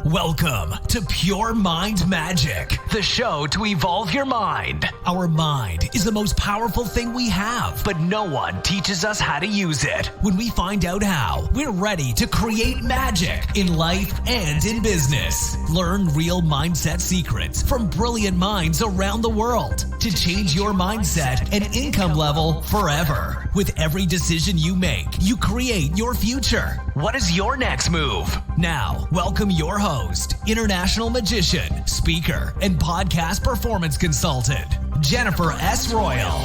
Welcome to Pure Mind Magic, the show to evolve your mind. Our mind is the most powerful thing we have, but no one teaches us how to use it. When we find out how, we're ready to create magic in life and in business. Learn real mindset secrets from brilliant minds around the world to change your mindset and income level forever. With every decision you make, you create your future. What is your next move? Now, welcome your host, international magician, speaker, and podcast performance consultant, Jennifer S. Royal.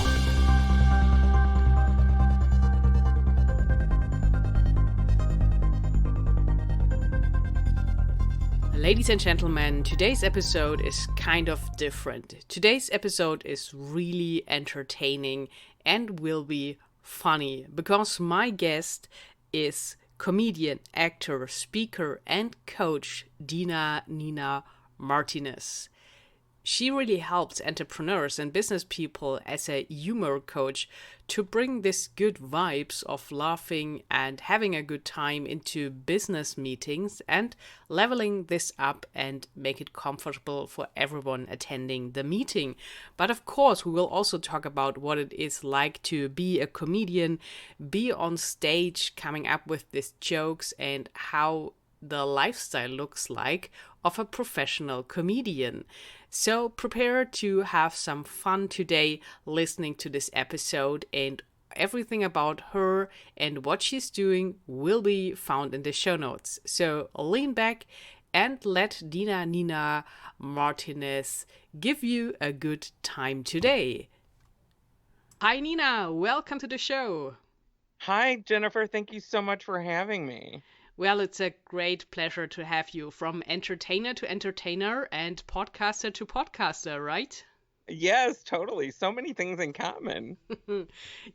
Ladies and gentlemen, today's episode is kind of different. Today's episode is really entertaining and will be funny because my guest is comedian, actor, speaker, and coach Dina Nina Martinez. She really helps entrepreneurs and business people as a humor coach to bring this good vibes of laughing and having a good time into business meetings and leveling this up and make it comfortable for everyone attending the meeting. But of course, we will also talk about what it is like to be a comedian, be on stage, coming up with these jokes, and how the lifestyle looks like of a professional comedian. So prepare to have some fun today listening to this episode, and everything about her and what she's doing will be found in the show notes. So lean back and let Dina Nina Martinez give you a good time today. Hi Nina, welcome to the show. Hi Jennifer, thank you so much for having me. Well, it's a great pleasure to have you, from entertainer to entertainer and podcaster to podcaster, right? Yes, totally. So many things in common.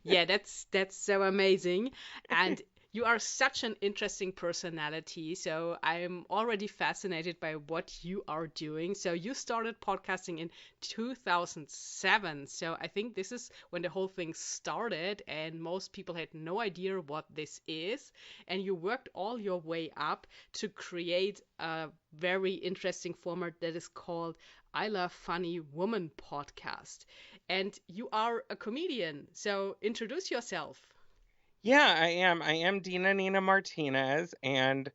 Yeah, that's so amazing. And you are such an interesting personality. So I'm already fascinated by what you are doing. So you started podcasting in 2007. So I think this is when the whole thing started and most people had no idea what this is. And you worked all your way up to create a very interesting format that is called I Love Funny Woman podcast. And you are a comedian. So introduce yourself. Yeah, I am. I am Dina Nina Martinez, and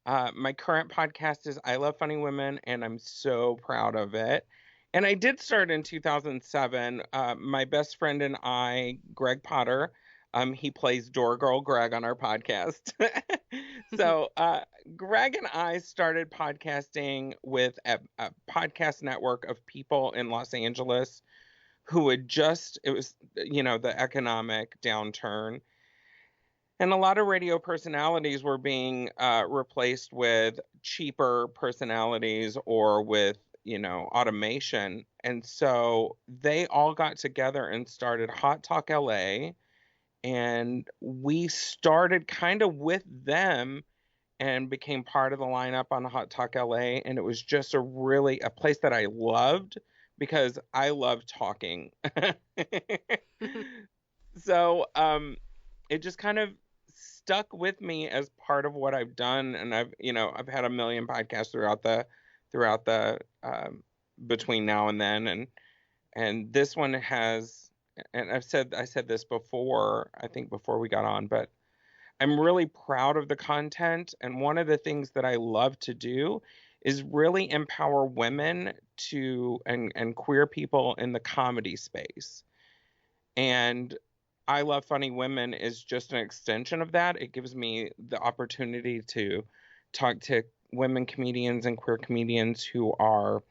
my current podcast is I Love Funny Women, and I'm so proud of it. And I did start in 2007. My best friend and I, Greg Potter, he plays Door Girl Greg on our podcast. So Greg and I started podcasting with a podcast network of people in Los Angeles who had it was, the economic downturn. And a lot of radio personalities were being replaced with cheaper personalities or with, automation. And so they all got together and started Hot Talk LA. And we started kind of with them and became part of the lineup on Hot Talk LA. And it was just a place that I loved because I love talking. So it just kind of stuck with me as part of what I've done, and I've had a million podcasts throughout the between now and then, and this one has, and I said this before, I think before we got on, but I'm really proud of the content, and one of the things that I love to do is really empower women and queer people in the comedy space. And I Love Funny Women is just an extension of that. It gives me the opportunity to talk to women comedians and queer comedians who are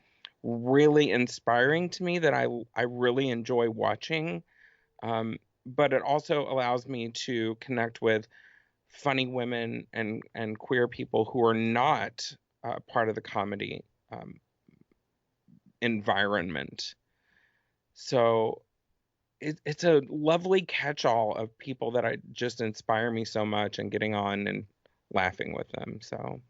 really inspiring to me, that I really enjoy watching. But it also allows me to connect with funny women and queer people who are not part of the comedy environment. So it's a lovely catch-all of people that I just inspire me so much, and getting on and laughing with them. So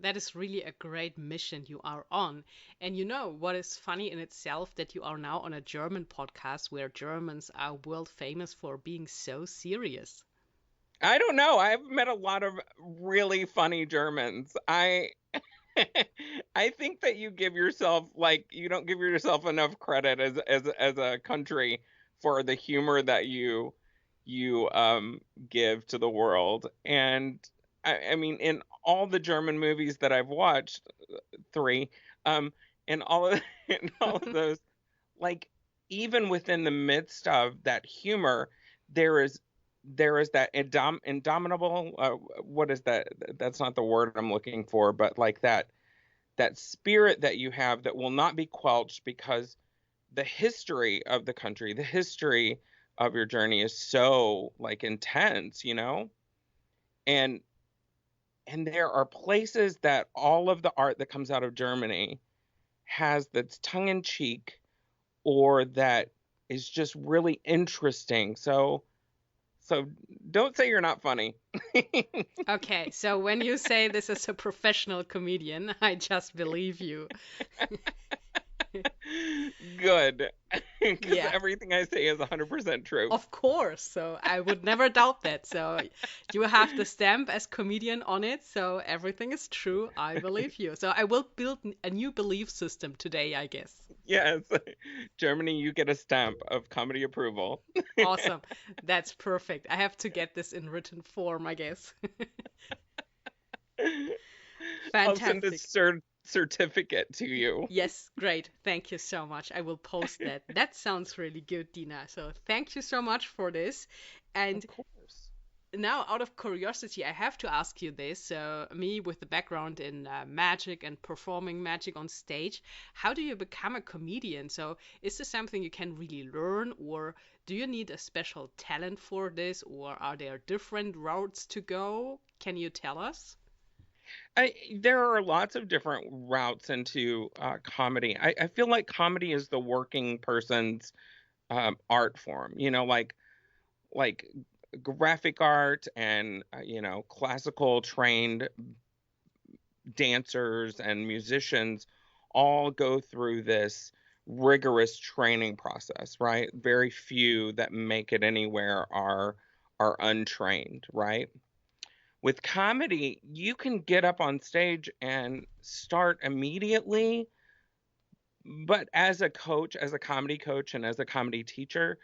that is really a great mission you are on. And what is funny in itself, that you are now on a German podcast where Germans are world famous for being so serious. I don't know. I've met a lot of really funny Germans. I think that you give yourself you don't give yourself enough credit as a country for the humor that you give to the world. And I mean, in all the German movies that I've watched, three, in all of in all of those, like even within the midst of that humor, there is that indomitable what is that? That's not the word I'm looking for, but like that spirit that you have that will not be quelched, because the history of the country, the history of your journey is so like intense, and there are places that all of the art that comes out of Germany has that's tongue in cheek, or that is just really interesting. So don't say you're not funny. Okay, so when you say this is a professional comedian, I just believe you. Good. Because Yeah, everything I say is 100% true. of course. So I would never doubt that. So you have the stamp as comedian on it, so everything is true. I believe you. So I will build a new belief system today, I guess. Yes. Germany, you get a stamp of comedy approval. Awesome. That's perfect. I have to get this in written form, I guess. I'll send a Fantastic. certificate to you. Yes, great. Thank you so much. I will post that. That sounds really good, Dina. So thank you so much for this. And Of course. now, out of curiosity, I have to ask you this. So, me with the background in magic and performing magic on stage, how do you become a comedian? So, is this something you can really learn, or do you need a special talent for this, or are there different routes to go? Can you tell us? There are lots of different routes into comedy. I feel like comedy is the working person's art form. Like graphic art and classical trained dancers and musicians all go through this rigorous training process, right? Very few that make it anywhere are untrained, right? With comedy, you can get up on stage and start immediately, but as a coach, as a comedy coach and as a comedy teacher,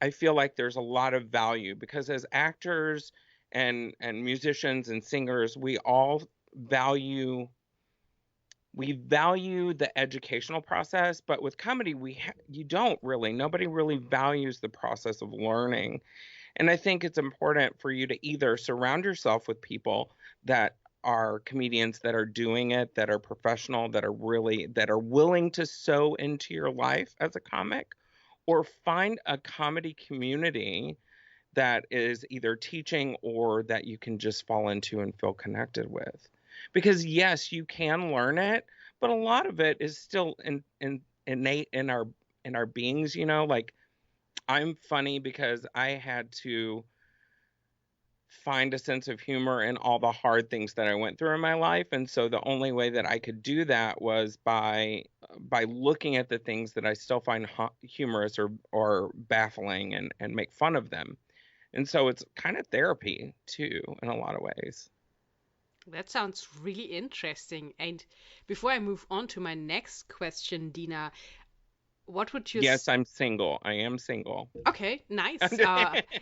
I feel like there's a lot of value, because as actors and musicians and singers, value we value the educational process, but with comedy, you don't really. Nobody really values the process of learning. And I think it's important for you to either surround yourself with people that are comedians that are doing it, that are professional, that are willing to sow into your life as a comic, or find a comedy community that is either teaching or that you can just fall into and feel connected with. Because yes, you can learn it, but a lot of it is still innate in our beings, like I'm funny because I had to find a sense of humor in all the hard things that I went through in my life. And so the only way that I could do that was by looking at the things that I still find humorous or baffling, and make fun of them. And so it's kind of therapy too, in a lot of ways. That sounds really interesting. And before I move on to my next question, Dina, what would you Yes, I'm single. I am single. Okay, nice.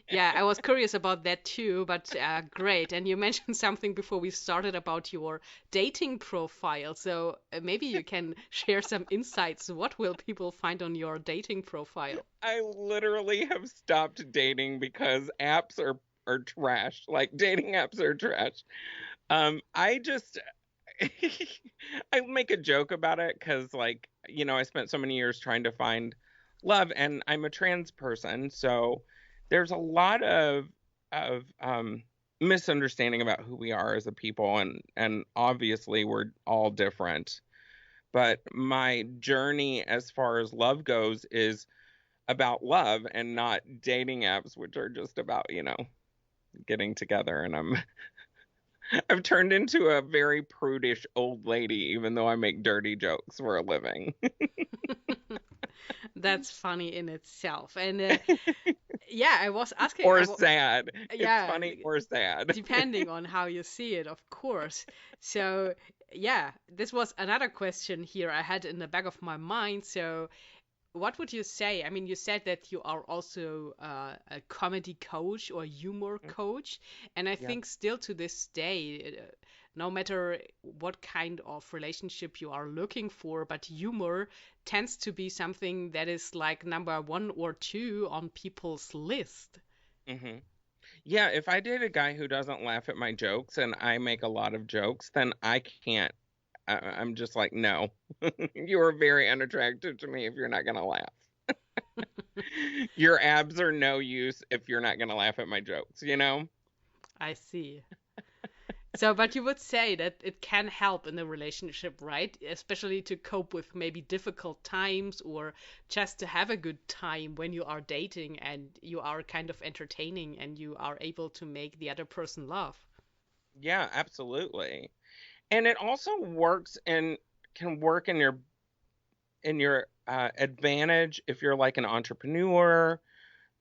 Yeah, I was curious about that too, but great. And you mentioned something before we started about your dating profile. So maybe you can share some insights. What will people find on your dating profile? I literally have stopped dating because apps are trash. Like dating apps are trash. I just I make a joke about it because, like, I spent so many years trying to find love, and I'm a trans person, so there's a lot of misunderstanding about who we are as a people, and obviously we're all different. But my journey as far as love goes is about love and not dating apps, which are just about, getting together. And I've turned into a very prudish old lady, even though I make dirty jokes for a living. That's funny in itself. And Yeah, I was asking. Or sad. It's Yeah, funny or sad. depending on how you see it, of course. So, yeah, this was another question here I had in the back of my mind. So, what would you say? I mean, you said that you are also a comedy coach or humor coach, and I Yeah. think still to this day, no matter what kind of relationship you are looking for, but humor tends to be something that is like number one or two on people's list. hmm Yeah, if I date a guy who doesn't laugh at my jokes and I make a lot of jokes, then I can't. I'm just like, no, you are very unattractive to me if you're not gonna laugh. Your abs are no use if you're not gonna laugh at my jokes, you know? I see. So, but you would say that it can help in a relationship, right? Especially to cope with maybe difficult times or just to have a good time when you are dating and you are kind of entertaining and you are able to make the other person laugh. Yeah, absolutely. And it also works and can work in your advantage if you're like an entrepreneur,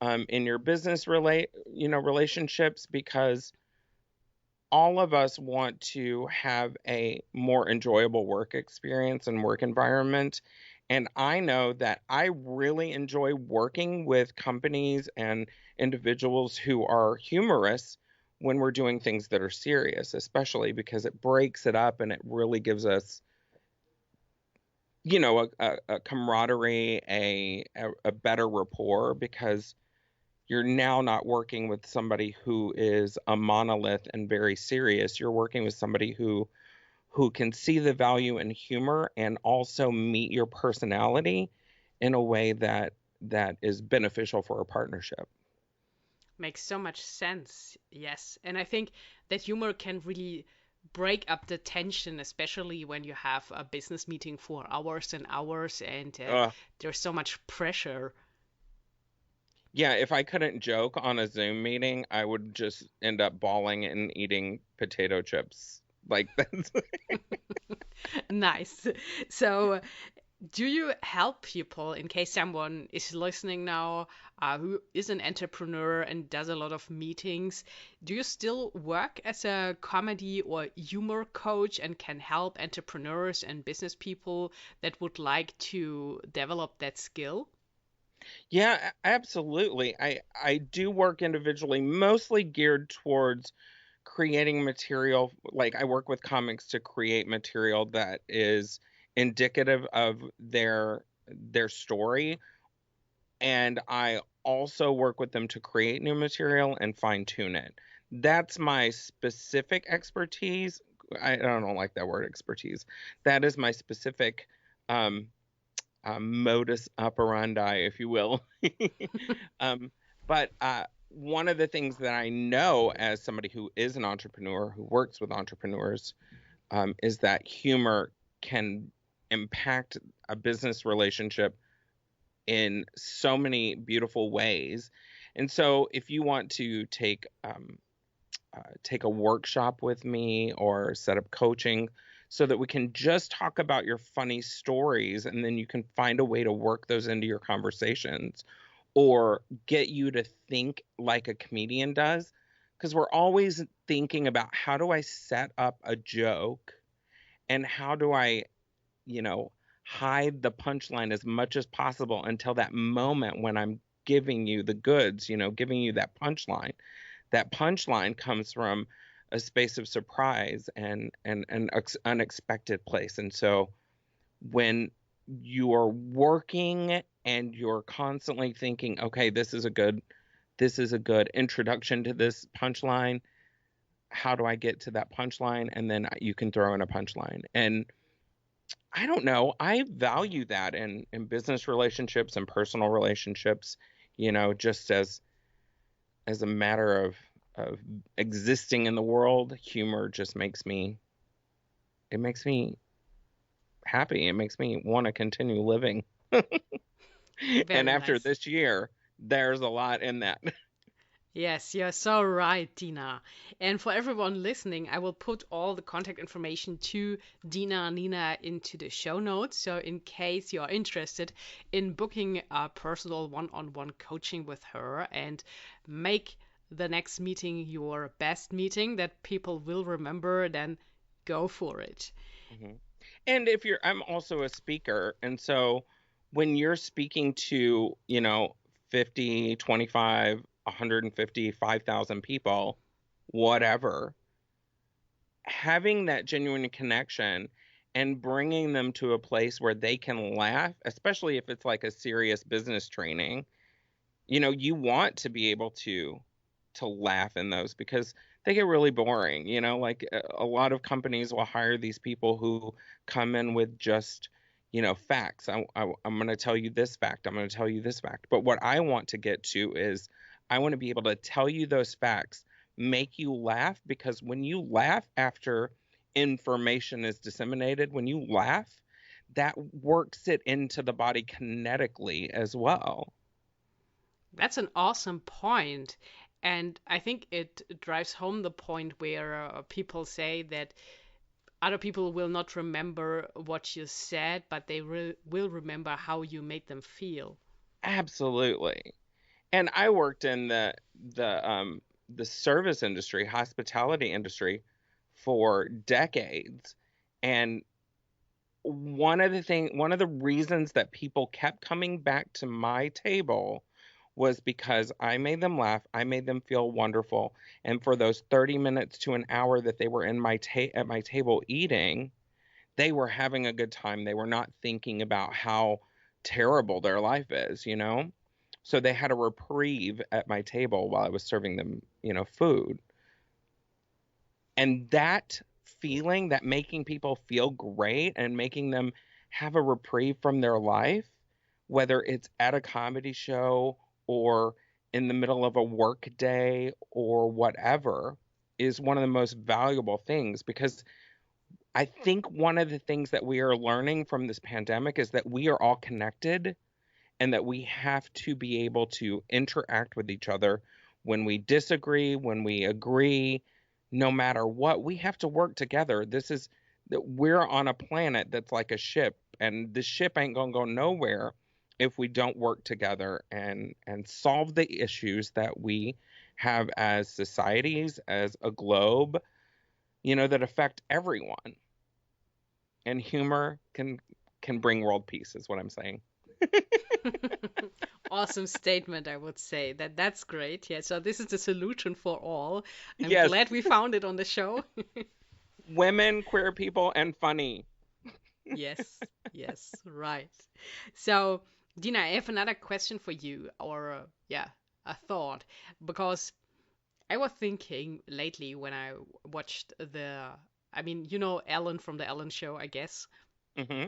in your business relationships, because all of us want to have a more enjoyable work experience and work environment. And I know that I really enjoy working with companies and individuals who are humorous when we're doing things that are serious, especially because it breaks it up and it really gives us, a camaraderie, a better rapport, because you're now not working with somebody who is a monolith and very serious. You're working with somebody who can see the value in humor and also meet your personality in a way that is beneficial for a partnership. Makes so much sense. Yes. And I think that humor can really break up the tension, especially when you have a business meeting for hours and hours and Ugh. there's so much pressure. Yeah, if I couldn't joke on a Zoom meeting, I would just end up bawling and eating potato chips. Like that's Nice. So, do you help people in case someone is listening now who is an entrepreneur and does a lot of meetings? Do you still work as a comedy or humor coach and can help entrepreneurs and business people that would like to develop that skill? Yeah, absolutely. I do work individually, mostly geared towards creating material. Like I work with comics to create material that is indicative of their story, and I also work with them to create new material and fine tune it. That's my specific expertise. I don't like that word expertise. That is my specific um, modus operandi, if you will. um, but one of the things that I know as somebody who is an entrepreneur, who works with entrepreneurs, is that humor can impact a business relationship in so many beautiful ways. And so, if you want to take a workshop with me or set up coaching so that we can just talk about your funny stories and then you can find a way to work those into your conversations or get you to think like a comedian does. Because we're always thinking about how do I set up a joke and how do I, you know, hide the punchline as much as possible until that moment when I'm giving you the goods, giving you that punchline. That punchline comes from a space of surprise and an unexpected place. And so when you're working and you're constantly thinking, okay, this is a good introduction to this punchline. How do I get to that punchline? And then you can throw in a punchline. And I don't know. I value that in business relationships and personal relationships, just as a matter of existing in the world. Humor just makes me happy. It makes me want to continue living. And Very after nice. this year, there's a lot in that. Yes, you're so right, Dina. And for everyone listening, I will put all the contact information to Dina Nina into the show notes. So, in case you're interested in booking a personal one on one coaching with her and make the next meeting your best meeting that people will remember, then go for it. Hmm. And I'm also a speaker. And so when you're speaking to, 50, 25, 150, 5,000 people, whatever, having that genuine connection and bringing them to a place where they can laugh, especially if it's like a serious business training, you want to be able to laugh in those because they get really boring. Like a lot of companies will hire these people who come in with just facts. I'm going to tell you this fact, I'm going to tell you this fact, but what I want to get to is I want to be able to tell you those facts, make you laugh, because when you laugh after information is disseminated, when you laugh, that works it into the body kinetically as well. That's an awesome point. And I think it drives home the point where people say that other people will not remember what you said, but they will remember how you made them feel. Absolutely. And I worked in the service industry, hospitality industry for decades. And one of the reasons that people kept coming back to my table was because I made them laugh, I made them feel wonderful, and for those 30 minutes to an hour that they were in at my table eating, they were having a good time. They were not thinking about how terrible their life is. So they had a reprieve at my table while I was serving them, food. And that feeling, that making people feel great and making them have a reprieve from their life, whether it's at a comedy show or in the middle of a work day or whatever, is one of the most valuable things, because I think one of the things that we are learning from this pandemic is that we are all connected and that we have to be able to interact with each other when we disagree, when we agree, no matter what. We have to work together. This is that we're on a planet that's like a ship, and the ship ain't gonna go nowhere if we don't work together and solve the issues that we have as societies, as a globe, that affect everyone. And humor can bring world peace, is what I'm saying. Awesome statement, I would say. That's great. Yeah, so this is the solution for all. I'm Yes, glad we found it on the show. women, queer people, and funny. Yes, yes, right. So, Dina, I have another question for you, or yeah, a thought, because I was thinking lately when I watched I mean, you know Ellen from the Ellen Show, I guess. Hmm.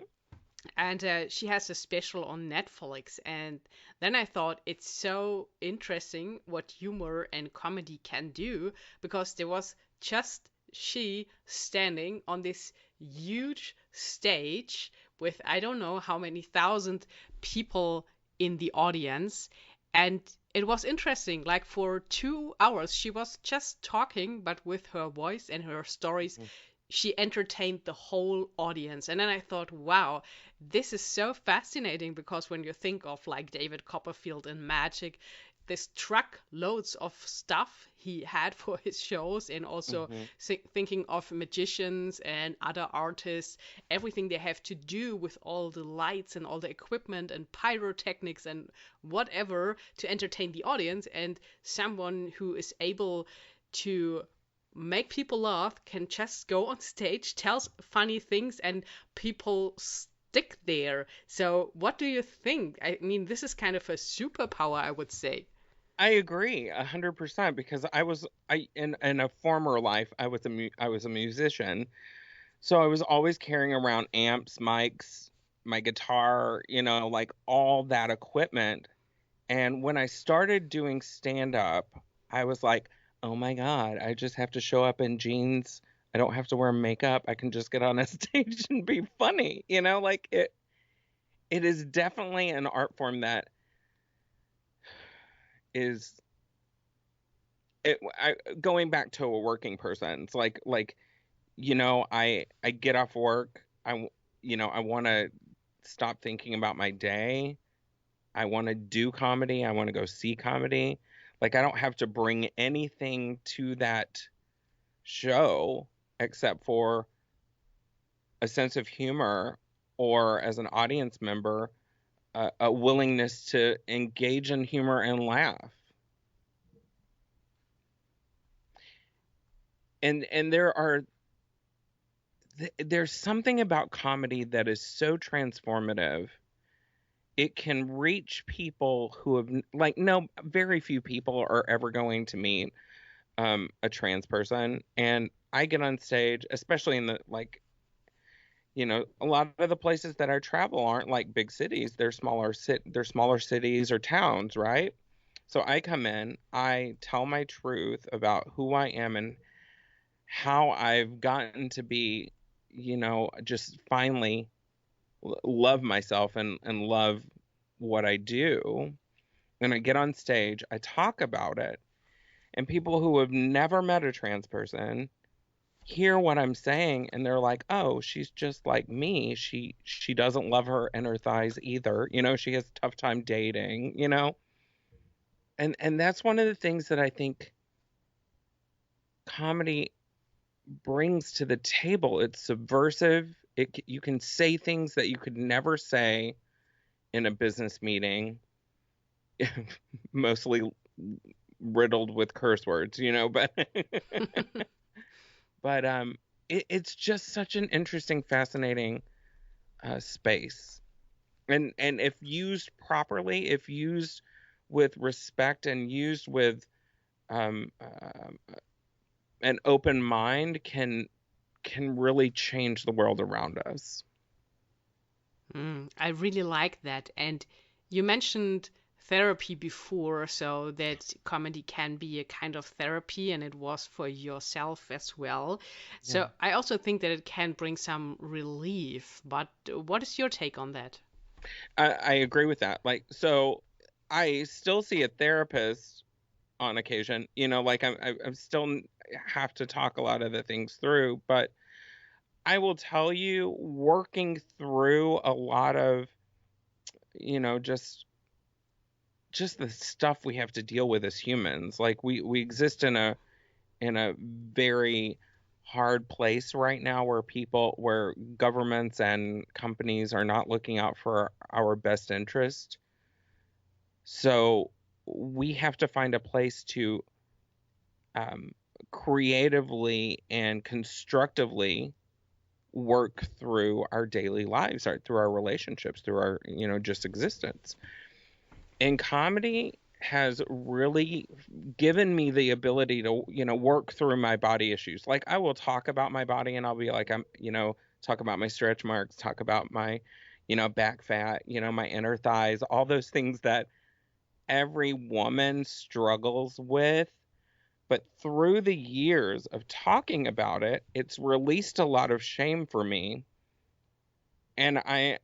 And she has a special on Netflix. And then I thought it's so interesting what humor and comedy can do, because there was just she standing on this huge stage with I don't know how many thousand people in the audience. And it was interesting. Like for 2 hours, she was just talking, but with her voice and her stories, she entertained the whole audience. And then I thought, wow, this is so fascinating, because when you think of like David Copperfield in Magic, this truck loads of stuff he had for his shows, and also Hmm. thinking of magicians and other artists, everything they have to do with all the lights and all the equipment and pyrotechnics and whatever to entertain the audience. And someone who is able to make people laugh can just go on stage, tells funny things, and people stick there. So, what do you think? I mean, this is kind of a superpower, I would say. I agree 100%, because I in a former life I was a musician, so I was always carrying around amps, mics, my guitar, like all that equipment. And when I started doing stand up, I was like, oh my God, I just have to show up in jeans. I don't have to wear makeup. I can just get on a stage and be funny. Like it is definitely an art form that is going back to a working person, it's like I get off work, I want to stop thinking about my day. I want to do comedy. I want to go see comedy. Like, I don't have to bring anything to that show except for a sense of humor, or as an audience member, a willingness to engage in humor and laugh. And there's something about comedy that is so transformative. It can reach people who have, like, no, very few people are ever going to meet a trans person. And I get on stage, especially in the, like, a lot of the places that I travel aren't like big cities. They're smaller cities or towns, right? So I come in, I tell my truth about who I am and how I've gotten to be, just finally love myself and love what I do. And I get on stage, I talk about it, and people who have never met a trans person hear what I'm saying, and they're like, "Oh, she's just like me. She doesn't love her inner thighs either. She has a tough time dating. And that's one of the things that I think comedy brings to the table. It's subversive. You can say things that you could never say in a business meeting, mostly riddled with curse words, but but it's just such an interesting, fascinating space. And if used properly, if used with respect and used with an open mind, can really change the world around us. I really like that. And you mentioned therapy before, so that comedy can be a kind of therapy, and it was for yourself as well. So Yeah. I also think that it can bring some relief. But what is your take on that? I agree with that. Like, so I still see a therapist on occasion, like I'm still have to talk a lot of the things through, but I will tell you, working through a lot of, just the stuff we have to deal with as humans. Like, we exist in a very hard place right now, where governments and companies are not looking out for our best interest. So we have to find a place to creatively and constructively work through our daily lives, through our relationships, through our, just existence. And comedy has really given me the ability to, work through my body issues. Like, I will talk about my body, and I'll be like, talk about my stretch marks, talk about my, back fat, my inner thighs, all those things that every woman struggles with. But through the years of talking about it, it's released a lot of shame for me. And I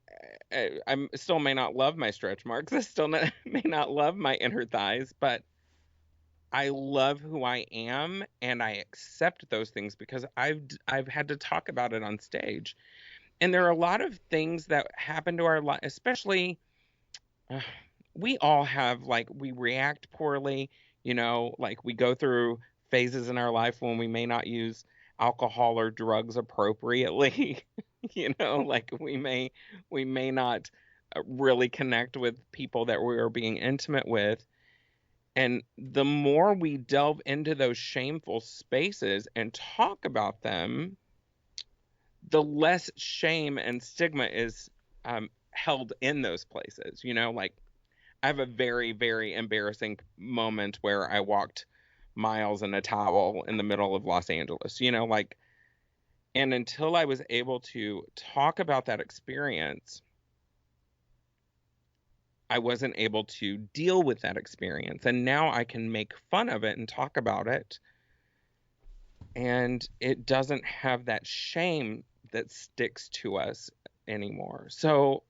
still may not love my stretch marks. I still may not love my inner thighs, but I love who I am, and I accept those things because I've had to talk about it on stage. And there are a lot of things that happen to our life, especially we all have, like, we react poorly, like, we go through phases in our life when we may not use alcohol or drugs appropriately. Like, we may not really connect with people that we are being intimate with. And the more we delve into those shameful spaces and talk about them, the less shame and stigma is held in those places. Like, I have a very, very embarrassing moment where I walked miles in a towel in the middle of Los Angeles, like, and until I was able to talk about that experience, I wasn't able to deal with that experience. And now I can make fun of it and talk about it. And it doesn't have that shame that sticks to us anymore. So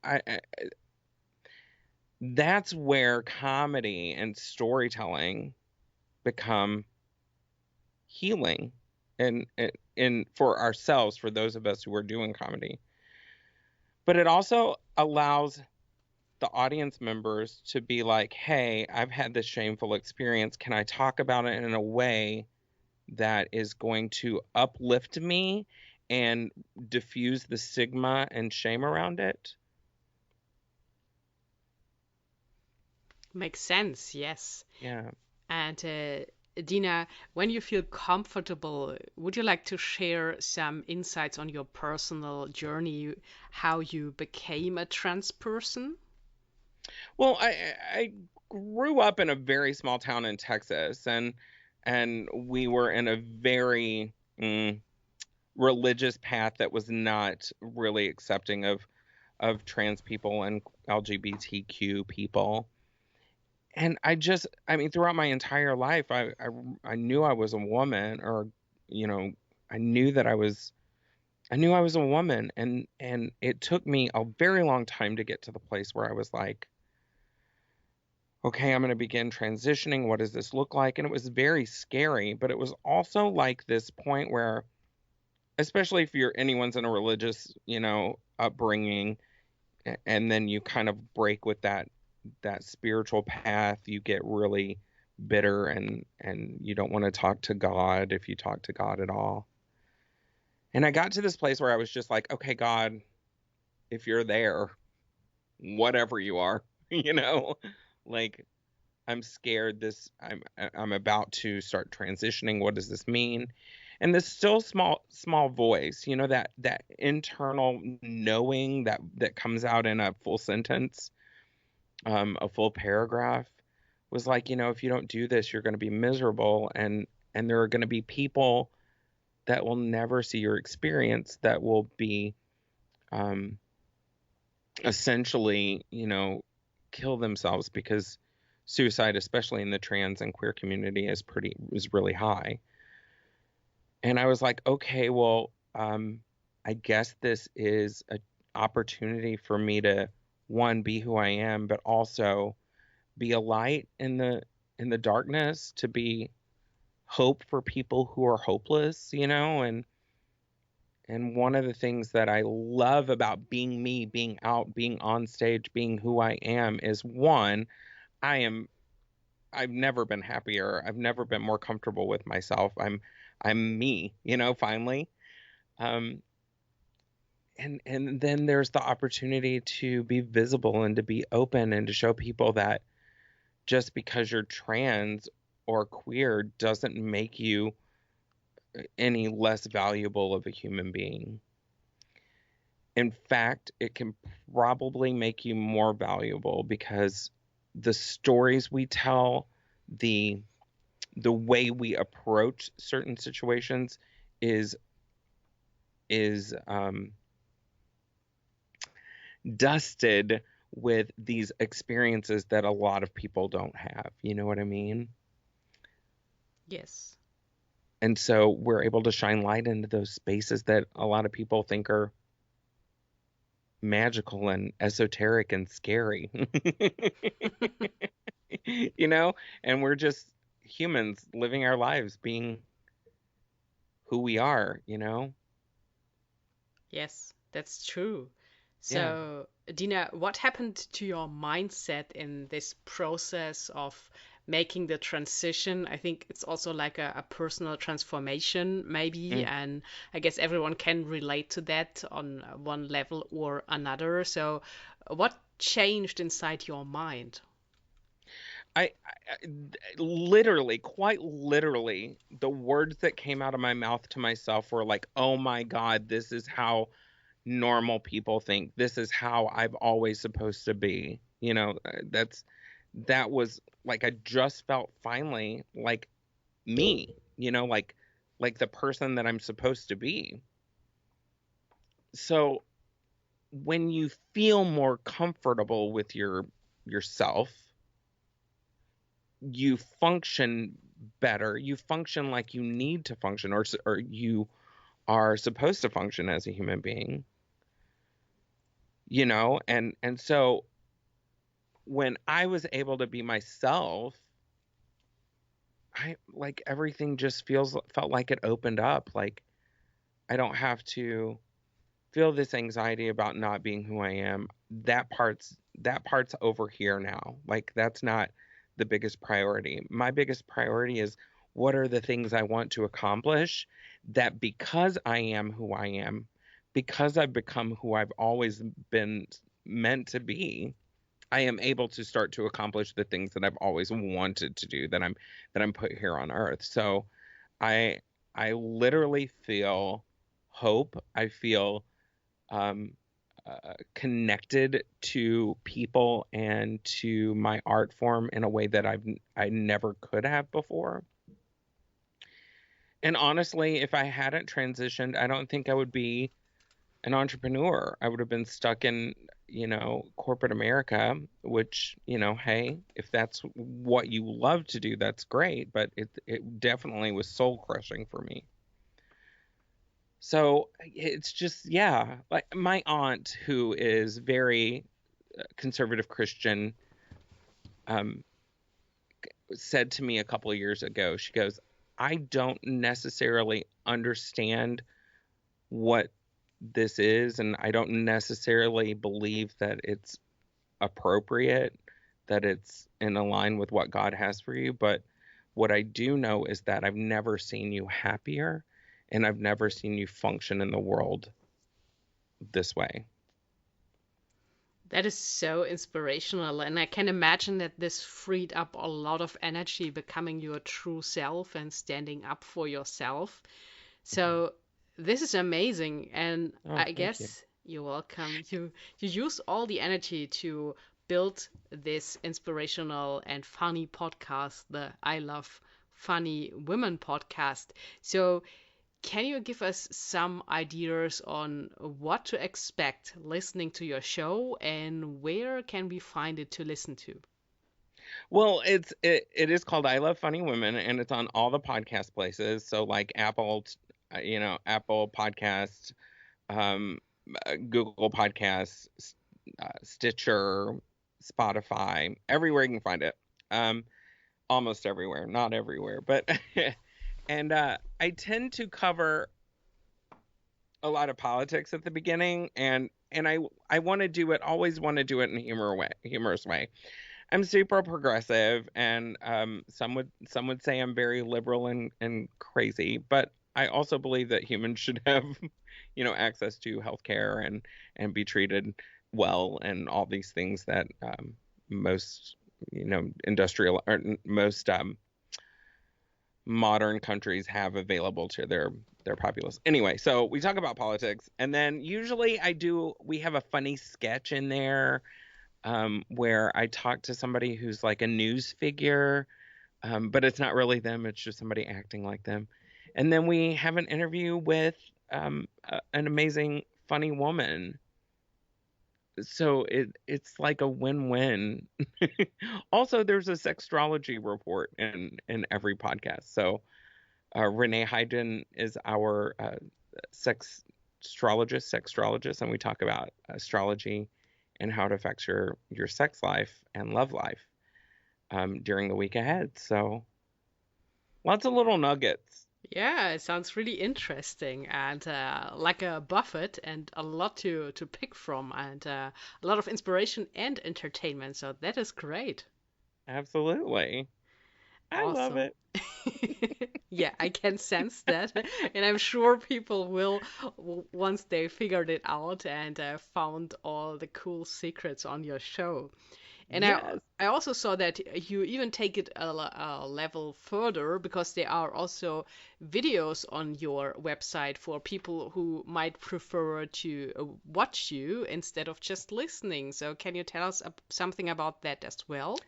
that's where comedy and storytelling become healing and for ourselves, for those of us who are doing comedy. But it also allows the audience members to be like, hey, I've had this shameful experience. Can I talk about it in a way that is going to uplift me and diffuse the stigma and shame around it? Makes sense, yes. Yeah. And Dina, when you feel comfortable, would you like to share some insights on your personal journey, how you became a trans person? Well, I grew up in a very small town in Texas, and we were in a very religious path that was not really accepting of trans people and LGBTQ people. And I mean, throughout my entire life, I knew I was a woman, or you know, I knew that I knew I was a woman, and it took me a very long time to get to the place where I was like, okay, I'm going to begin transitioning. What does this look like? And it was very scary, but it was also like this point where, especially if anyone's in a religious, upbringing, and then you kind of break with that spiritual path, you get really bitter, and you don't want to talk to God, if you talk to God at all. And I got to this place where I was just like, okay, God, if you're there, whatever you are, like, I'm scared. I'm about to start transitioning. What does this mean? And this still small voice, that internal knowing that comes out in a full sentence, a full paragraph, was like, if you don't do this, you're going to be miserable, and there are going to be people that will never see your experience, that will be essentially, kill themselves, because suicide, especially in the trans and queer community, is really high. And I was like, okay, well, I guess this is an opportunity for me to, one, be who I am, but also be a light in the darkness, to be hope for people who are hopeless, and one of the things that I love about being me, being out, being on stage, being who I am, is, one, I've never been happier. I've never been more comfortable with myself. I'm me, finally. Um, and then there's the opportunity to be visible and to be open and to show people that just because you're trans or queer doesn't make you any less valuable of a human being. In fact, it can probably make you more valuable, because the stories we tell, the way we approach certain situations is dusted with these experiences that a lot of people don't have. You know what I mean? Yes. And so we're able to shine light into those spaces that a lot of people think are magical and esoteric and scary. And we're just humans living our lives, being who we are. Yes, that's true. Yeah. So, Dina, what happened to your mindset in this process of making the transition? I think it's also like a personal transformation, maybe, Mm. and I guess everyone can relate to that on one level or another. So, what changed inside your mind? Literally, quite literally, the words that came out of my mouth to myself were like, oh my God, this is how normal people think. This is how I've always supposed to be. That was like, I just felt finally like me, like the person that I'm supposed to be. So when you feel more comfortable with yourself, you function better. You function like you need to function, or you are supposed to function as a human being. And so when I was able to be myself, like everything just felt like it opened up. Like I don't have to feel this anxiety about not being who I am. That part's over here now. Like that's not the biggest priority. My biggest priority is what are the things I want to accomplish that because I am who I am, because I've become who I've always been meant to be, I am able to start to accomplish the things that I've always wanted to do that I'm put here on earth. So I I literally feel hope. I feel um, connected to people and to my art form in a way that I never could have before. And honestly, if I hadn't transitioned, I don't think I would be an entrepreneur. I would have been stuck in, corporate America, which, hey, if that's what you love to do, that's great. But it definitely was soul crushing for me. So it's just, yeah, like my aunt, who is very conservative Christian, um, said to me a couple of years ago, she goes, I don't necessarily understand what this is, and I don't necessarily believe that it's appropriate, that it's in line with what God has for you. But what I do know is that I've never seen you happier and I've never seen you function in the world this way. That is so inspirational, and I can imagine that this freed up a lot of energy becoming your true self and standing up for yourself. So this is amazing, and Oh, I thank you. guess you're welcome. You use all the energy to build this inspirational and funny podcast, the I Love Funny Women podcast. So can you give us some ideas on what to expect listening to your show and where can we find it to listen to? Well, it is called I Love Funny Women, and it's on all the podcast places. So like Apple, Apple Podcast, um, Google Podcasts, Stitcher, Spotify, everywhere you can find it. Um, Almost everywhere, not everywhere, but and I tend to cover a lot of politics at the beginning, and I want to do it, always want to do it in a humorous way. I'm super progressive, and some would say I'm very liberal and crazy, but I also believe that humans should have, access to healthcare and be treated well, and all these things that most, industrial or most modern countries have available to their populace. Anyway, so we talk about politics, and then usually we have a funny sketch in there where I talk to somebody who's like a news figure, but it's not really them. It's just somebody acting like them. And then we have an interview with an amazing, funny woman. So it's like a win-win. Also, there's a sextrology report in every podcast. So Renee Hayden is our sextrologist, and we talk about astrology and how it affects your sex life and love life during the week ahead. So lots of little nuggets. Yeah, it sounds really interesting and like a buffet and a lot to pick from and a lot of inspiration and entertainment. So that is great. Absolutely. I love Awesome. it. Yeah, I can sense that. And I'm sure people will once they figured it out and found all the cool secrets on your show. And Yes. I also saw that you even take it a level further because there are also videos on your website for people who might prefer to watch you instead of just listening. So can you tell us something about that as well?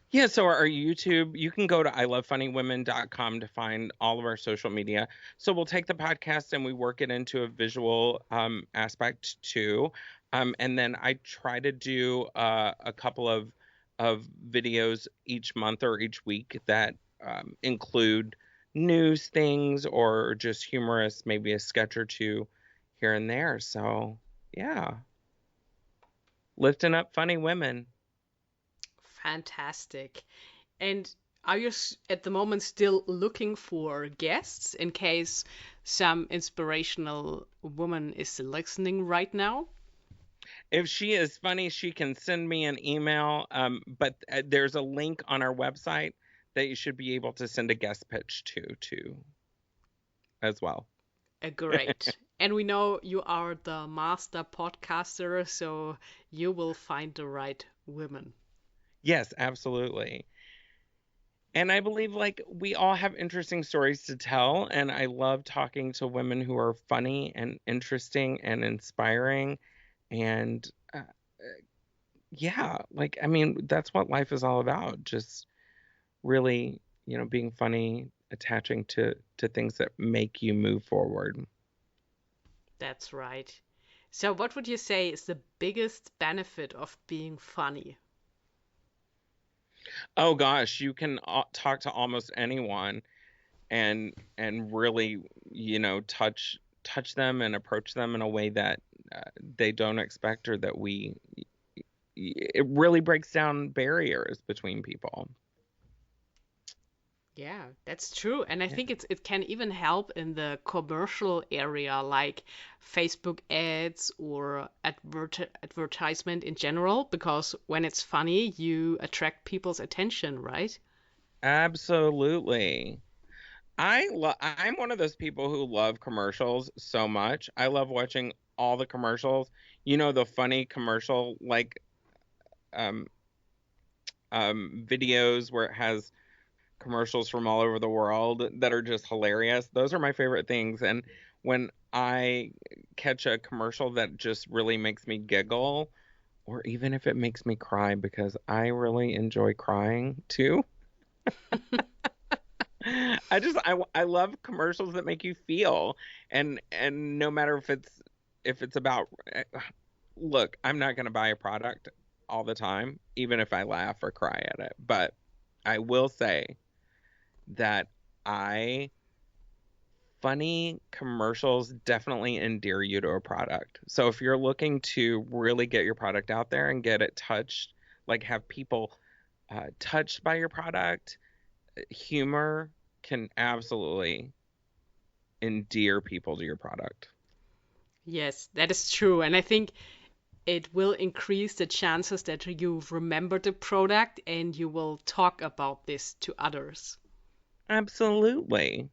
Yeah, so our YouTube, you can go to ilovefunnywomen.com to find all of our social media. So we'll take the podcast and we work it into a visual aspect too. And then I try to do a couple of videos each month or each week that include news things or just humorous, maybe a sketch or two here and there. So yeah, lifting up funny women. Fantastic. And are you at the moment still looking for guests in case some inspirational woman is listening right now? If she is funny, she can send me an email. But there's a link on our website that you should be able to send a guest pitch to as well. Great. And we know you are the master podcaster, so you will find the right women. Yes, absolutely. And I believe like we all have interesting stories to tell, and I love talking to women who are funny and interesting and inspiring. And yeah, like I mean, that's what life is all about. Just really, being funny, attaching to things that make you move forward. That's right. So, what would you say is the biggest benefit of being funny? Oh gosh, you can talk to almost anyone and really, touch them and approach them in a way that they don't expect, or that it really breaks down barriers between people. Yeah, that's true. And I Yeah. think it can even help in the commercial area, like Facebook ads or advertisement in general, because when it's funny, you attract people's attention, right? Absolutely. I'm one of those people who love commercials so much. I love watching all the commercials. The funny commercial like um videos where it has commercials from all over the world that are just hilarious. Those are my favorite things. And when I catch a commercial that just really makes me giggle, or even if it makes me cry, because I really enjoy crying too. I love commercials that make you feel, and no matter if it's about, look, I'm not going to buy a product all the time, even if I laugh or cry at it, but I will say that I funny commercials definitely endear you to a product. So if you're looking to really get your product out there and get it touched, like have people touched by your product, humor can absolutely endear people to your product. Yes, that is true. And I think it will increase the chances that you remember the product and you will talk about this to others. Absolutely.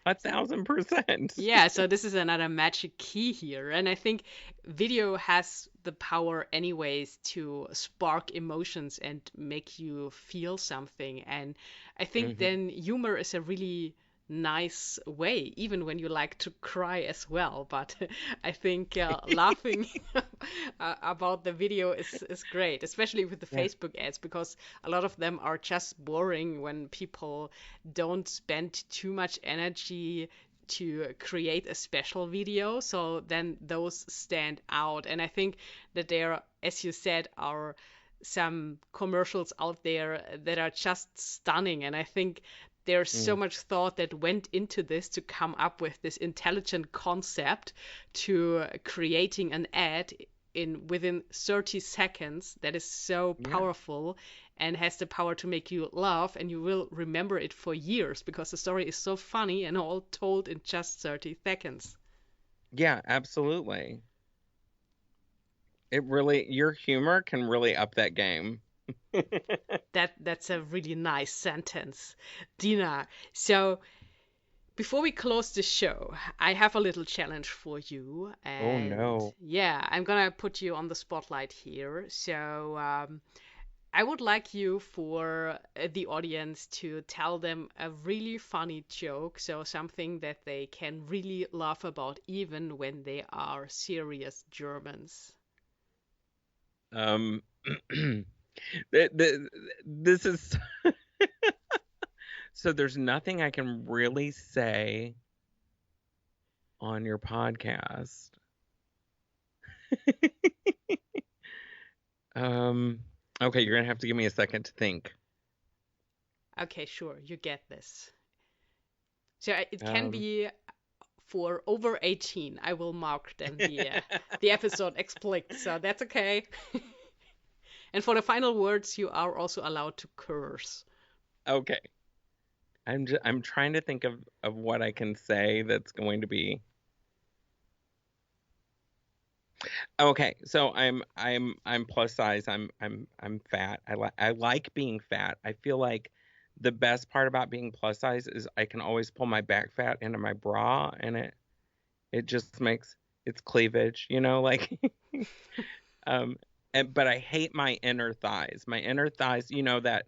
1,000%. Yeah, so this is another magic key here. And I think video has the power, anyways, to spark emotions and make you feel something. And I think Hmm. then humor is a really nice way, even when you like to cry as well. But I think laughing about the video is great, especially with the Yeah. Facebook ads, because a lot of them are just boring when people don't spend too much energy to create a special video. So then those stand out. And I think that there, as you said, are some commercials out there that are just stunning. And I think there's so Mm. much thought that went into this to come up with this intelligent concept to creating an ad in within 30 seconds that is so Yeah. powerful and has the power to make you laugh, and you will remember it for years because the story is so funny and all told in just 30 seconds. Yeah, absolutely. Your humor can really up that game. That's a really nice sentence, Dina. So before we close the show, I have a little challenge for you. Oh And no. yeah, I'm gonna put you on the spotlight here. So I would like you for the audience to tell them a really funny joke, so something that they can really laugh about even when they are serious Germans. Um, this is so there's nothing I can really say on your podcast. Um, okay, you're gonna have to give me a second to think. Okay, sure, you get this. So it can Um, be for over 18. I will mark then the episode explicit, so that's okay. And for the final words, you are also allowed to curse. Okay. I'm trying to think of what I can say that's going to be. Okay, so I'm plus size. I'm fat. I like being fat. I feel like the best part about being plus size is I can always pull my back fat into my bra, and it just makes it's cleavage, like um but I hate my inner thighs. My inner thighs, that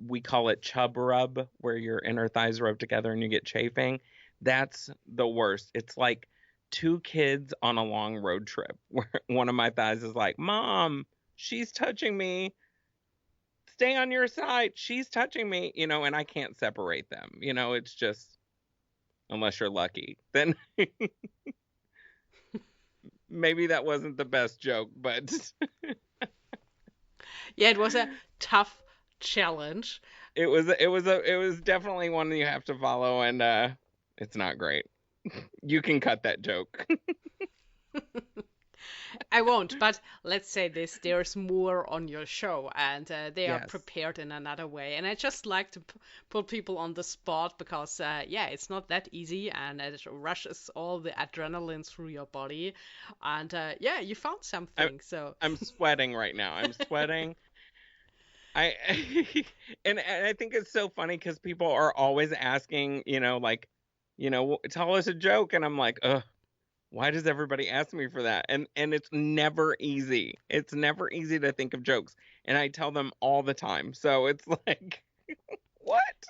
we call it chub rub, where your inner thighs rub together and you get chafing. That's the worst. It's like two kids on a long road trip where one of my thighs is like, Mom, she's touching me. Stay on your side. She's touching me, and I can't separate them. It's just, unless you're lucky, then maybe that wasn't the best joke, but Yeah, it was a tough challenge. it was definitely one that you have to follow, and it's not great. You can cut that joke. I won't, but let's say this, there's more on your show, and they are Yes. prepared in another way. And I just like to put people on the spot because, yeah, it's not that easy, and it rushes all the adrenaline through your body. And yeah, you found something. So I'm sweating right now. I'm sweating. I and I think it's so funny because people are always asking, tell us a joke, and I'm like, ugh, why does everybody ask me for that? And it's never easy. It's never easy to think of jokes, and I tell them all the time. So it's like, what?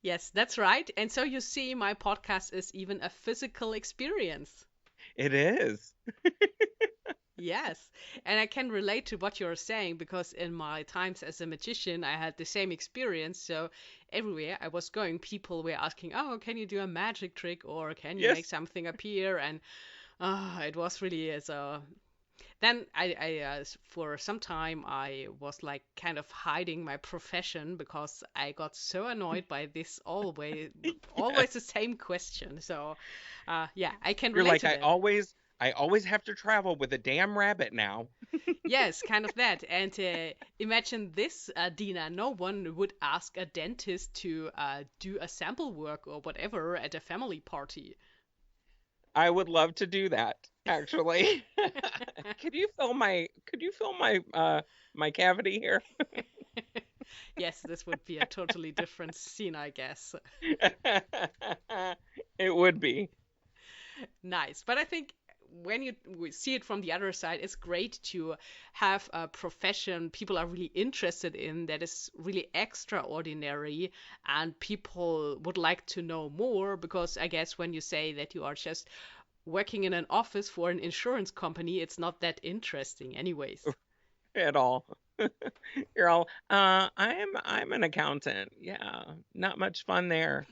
yes, that's right. And so you see, my podcast is even a physical experience. It is. Yes, and I can relate to what you're saying because in my times as a magician, I had the same experience. So everywhere I was going, people were asking, "Oh, can you do a magic trick or can you Yes. make something appear?" And it was really so. Then for some time, I was like kind of hiding my profession because I got so annoyed by this always the same question. So, yeah, I can You're relate like, to I that. always have to travel with a damn rabbit now. Yes, kind of that. And imagine this, Dina. No one would ask a dentist to do a sample work or whatever at a family party. I would love to do that, actually. Could you fill my my cavity here? Yes, this would be a totally different scene, I guess. It would be. Nice. But I think when we see it from the other side, it's great to have a profession people are really interested in that is really extraordinary and people would like to know more because I guess when you say that you are just working in an office for an insurance company, it's not that interesting anyways. At all. You're all, I'm an accountant. Yeah, not much fun there.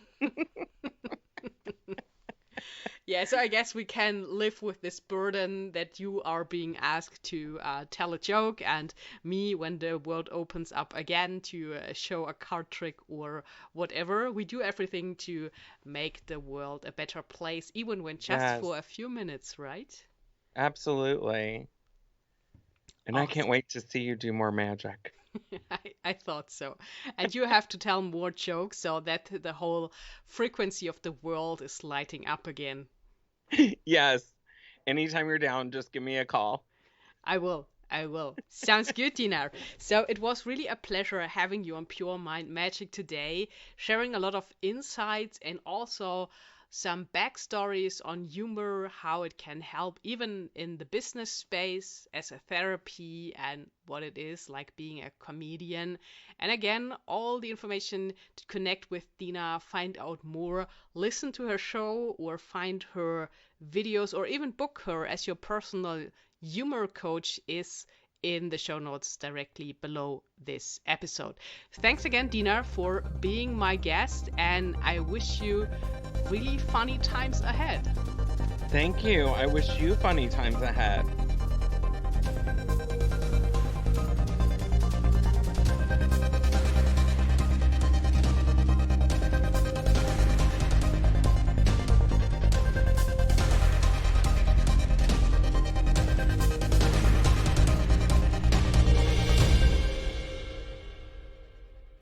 Yeah, so I guess we can live with this burden that you are being asked to tell a joke, and me when the world opens up again to show a card trick or whatever. We do everything to make the world a better place, even when just Yes, for a few minutes, right? absolutely. And I can't Awesome. wait to see you do more magic. I thought so. And you have to tell more jokes so that the whole frequency of the world is lighting up again. Yes. Anytime you're down, just give me a call. I will. I will. Sounds good, Dinar. So it was really a pleasure having you on Pure Mind Magic today, sharing a lot of insights and also some backstories on humor, how it can help even in the business space as a therapy and what it is like being a comedian. And again, all the information to connect with Dina, find out more, listen to her show or find her videos or even book her as your personal humor coach is in the show notes directly below this episode. Thanks again, Dina, for being my guest, and I wish you really funny times ahead. Thank you. I wish you funny times ahead.